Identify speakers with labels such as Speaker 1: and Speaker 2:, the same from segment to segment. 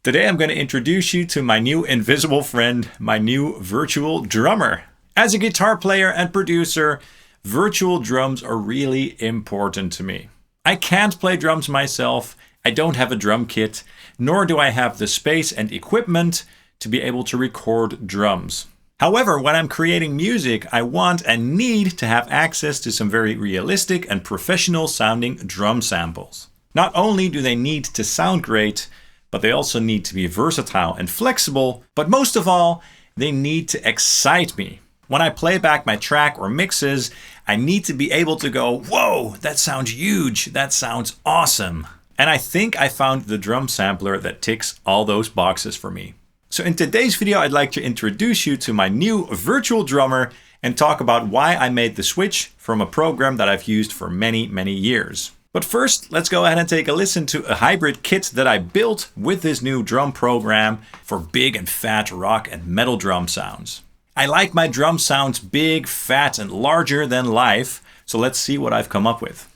Speaker 1: Today I'm going to introduce you to my new invisible friend, my new virtual drummer. As a guitar player and producer, virtual drums are really important to me. I can't play drums myself, I don't have a drum kit, nor do I have the space and equipment to be able to record drums. However, when I'm creating music, I want and need to have access to some very realistic and professional sounding drum samples. Not only do they need to sound great, but they also need to be versatile and flexible, but most of all, they need to excite me. When I play back my track or mixes, I need to be able to go, whoa, that sounds huge, that sounds awesome. And I think I found the drum sampler that ticks all those boxes for me. So in today's video, I'd like to introduce you to my new virtual drummer and talk about why I made the switch from a program that I've used for many, many years. But first, let's go ahead and take a listen to a hybrid kit that I built with this new drum program for big and fat rock and metal drum sounds. I like my drum sounds big, fat, and larger than life, so let's see what I've come up with.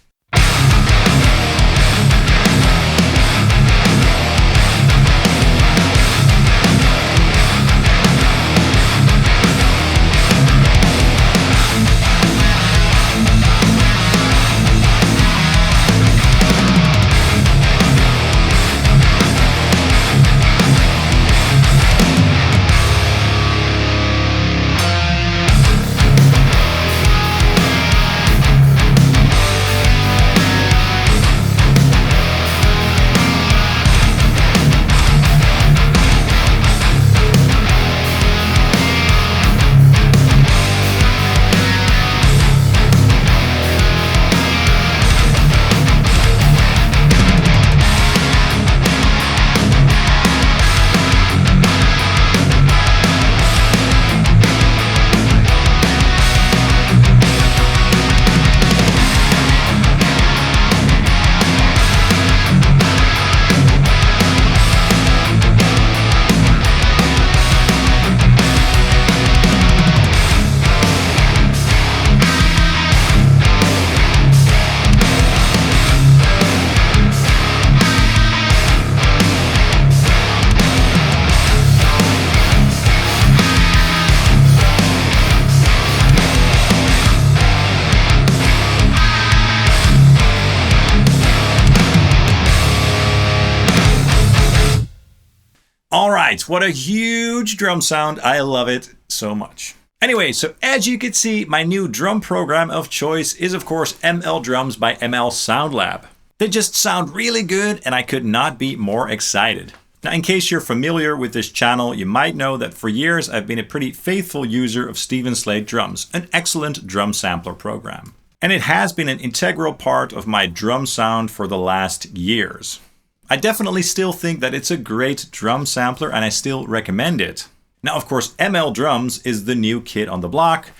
Speaker 1: Alright, what a huge drum sound. I love it so much. Anyway, so as you can see, my new drum program of choice is of course ML Drums by ML Sound Lab. They just sound really good and I could not be more excited. Now, in case you're familiar with this channel, you might know that for years I've been a pretty faithful user of Steven Slate Drums, an excellent drum sampler program. And it has been an integral part of my drum sound for the last years. I definitely still think that it's a great drum sampler and I still recommend it. Now, of course, ML Drums is the new kid on the block.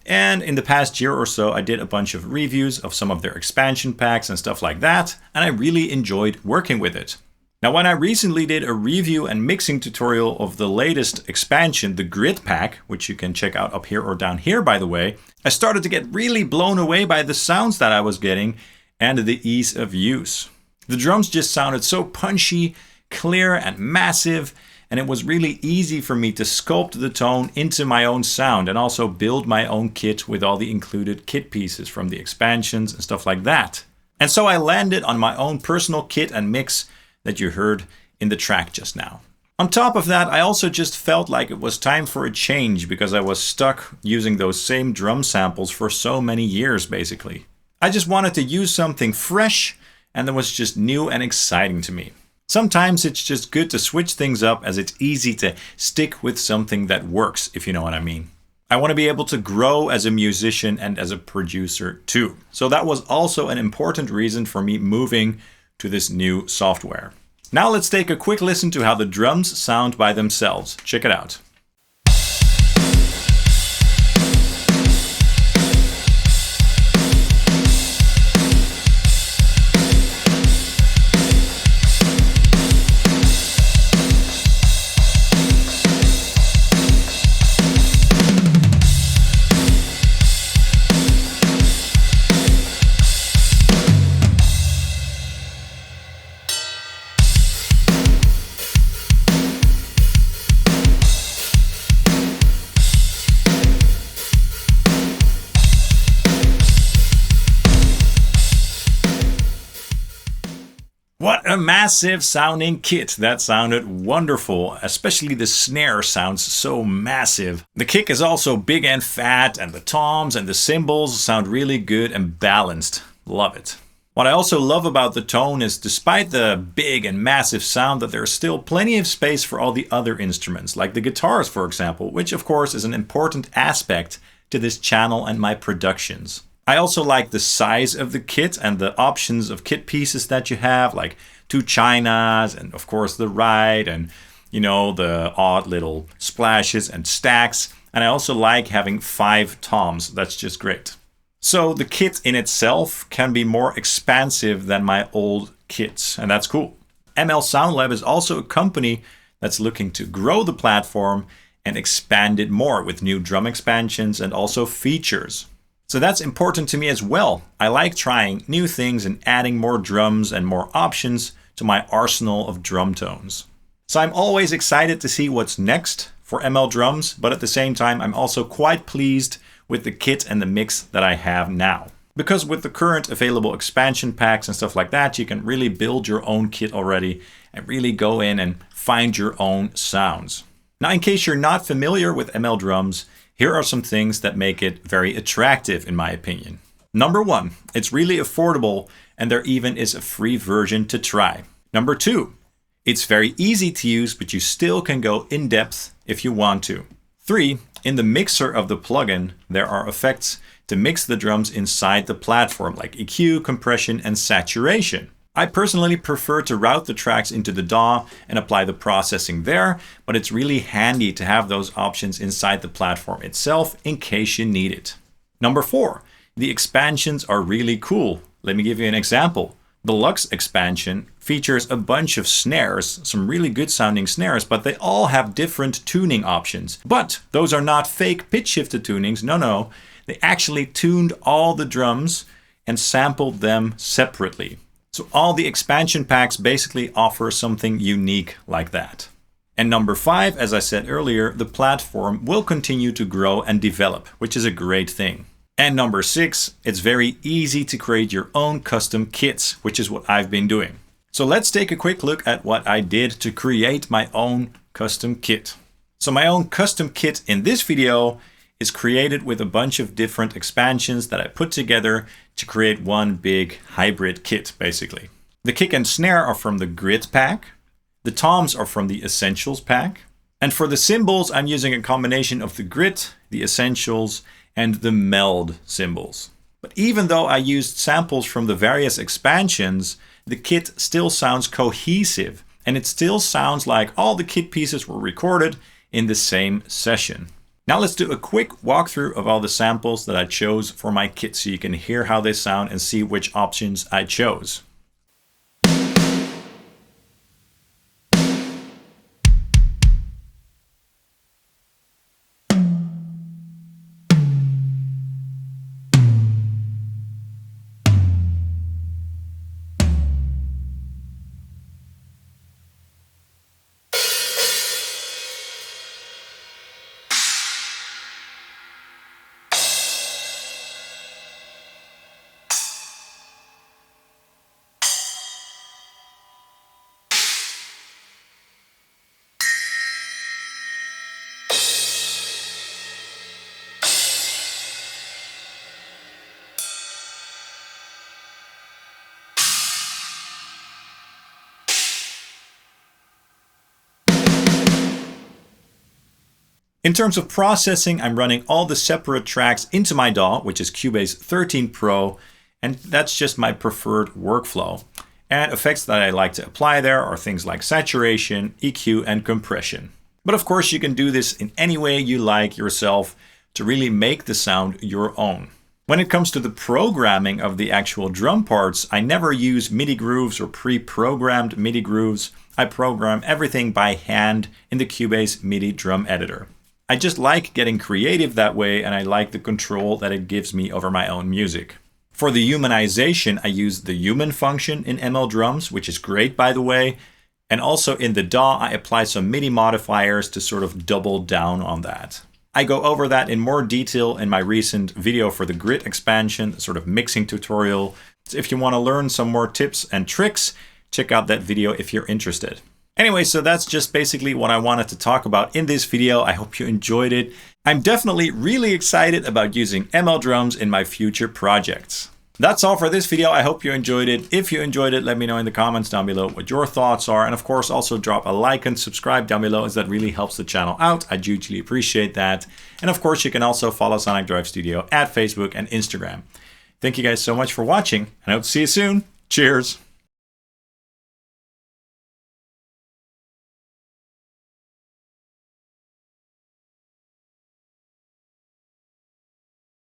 Speaker 1: And in the past year or so, I did a bunch of reviews of some of their expansion packs and stuff like that. And I really enjoyed working with it. Now, when I recently did a review and mixing tutorial of the latest expansion, the Grid Pack, which you can check out up here or down here, by the way, I started to get really blown away by the sounds that I was getting and the ease of use. The drums just sounded so punchy, clear, and massive, and it was really easy for me to sculpt the tone into my own sound and also build my own kit with all the included kit pieces from the expansions and stuff like that. And so I landed on my own personal kit and mix that you heard in the track just now. On top of that, I also just felt like it was time for a change because I was stuck using those same drum samples for so many years, basically. I just wanted to use something fresh and that was just new and exciting to me. Sometimes it's just good to switch things up as it's easy to stick with something that works, if you know what I mean. I want to be able to grow as a musician and as a producer too. So that was also an important reason for me moving to this new software. Now let's take a quick listen to how the drums sound by themselves. Check it out. massive sounding kit. That sounded wonderful, especially the snare sounds so massive. The kick is also big and fat, and the toms and the cymbals sound really good and balanced. Love it. What I also love about the tone is, despite the big and massive sound, that there's still plenty of space for all the other instruments, like the guitars, for example, which of course is an important aspect to this channel and my productions. I also like the size of the kit and the options of kit pieces that you have, like 2 chinas and of course the ride and, you know, the odd little splashes and stacks. And I also like having 5 toms. That's just great. So the kit in itself can be more expansive than my old kits, and that's cool. ML Sound Lab is also a company that's looking to grow the platform and expand it more with new drum expansions and also features. So that's important to me as well. I like trying new things and adding more drums and more options to my arsenal of drum tones. So I'm always excited to see what's next for ML drums, but at the same time I'm also quite pleased with the kit and the mix that I have now. Because with the current available expansion packs and stuff like that, you can really build your own kit already and really go in and find your own sounds. Now, in case you're not familiar with ML drums, here are some things that make it very attractive in my opinion. Number 1, it's really affordable and there even is a free version to try. Number 2, it's very easy to use, but you still can go in depth if you want to. 3, in the mixer of the plugin, there are effects to mix the drums inside the platform, like EQ, compression, and saturation. I personally prefer to route the tracks into the DAW and apply the processing there, but it's really handy to have those options inside the platform itself in case you need it. Number 4, the expansions are really cool. Let me give you an example. The Deluxe expansion features a bunch of snares, some really good sounding snares, but they all have different tuning options. But those are not fake pitch shifted tunings, no. They actually tuned all the drums and sampled them separately. So all the expansion packs basically offer something unique like that. And number 5, as I said earlier, the platform will continue to grow and develop, which is a great thing. And number 6, it's very easy to create your own custom kits, which is what I've been doing. So let's take a quick look at what I did to create my own custom kit. So my own custom kit in this video is created with a bunch of different expansions that I put together to create one big hybrid kit, basically. The kick and snare are from the Grid pack. The toms are from the Essentials pack. And for the cymbals, I'm using a combination of the Grid, the Essentials, and the meld cymbals. But even though I used samples from the various expansions, the kit still sounds cohesive, and it still sounds like all the kit pieces were recorded in the same session. Now let's do a quick walkthrough of all the samples that I chose for my kit so you can hear how they sound and see which options I chose. In terms of processing, I'm running all the separate tracks into my DAW, which is Cubase 13 Pro, and that's just my preferred workflow. And effects that I like to apply there are things like saturation, EQ, and compression. But of course, you can do this in any way you like yourself to really make the sound your own. When it comes to the programming of the actual drum parts, I never use MIDI grooves or pre-programmed MIDI grooves. I program everything by hand in the Cubase MIDI drum editor. I just like getting creative that way, and I like the control that it gives me over my own music. For the humanization, I use the human function in ML drums, which is great by the way. And also in the DAW, I apply some MIDI modifiers to sort of double down on that. I go over that in more detail in my recent video for the Grid expansion, sort of mixing tutorial. So if you want to learn some more tips and tricks check out that video if you're interested. Anyway, so that's just basically what I wanted to talk about in this video. I hope you enjoyed it. I'm definitely really excited about using ML drums in my future projects. That's all for this video. I hope you enjoyed it. If you enjoyed it, let me know in the comments down below what your thoughts are. And of course, also drop a like and subscribe down below, as that really helps the channel out. I hugely appreciate that. And of course, you can also follow Sonic Drive Studio at Facebook and Instagram. Thank you guys so much for watching, and I hope to see you soon. Cheers.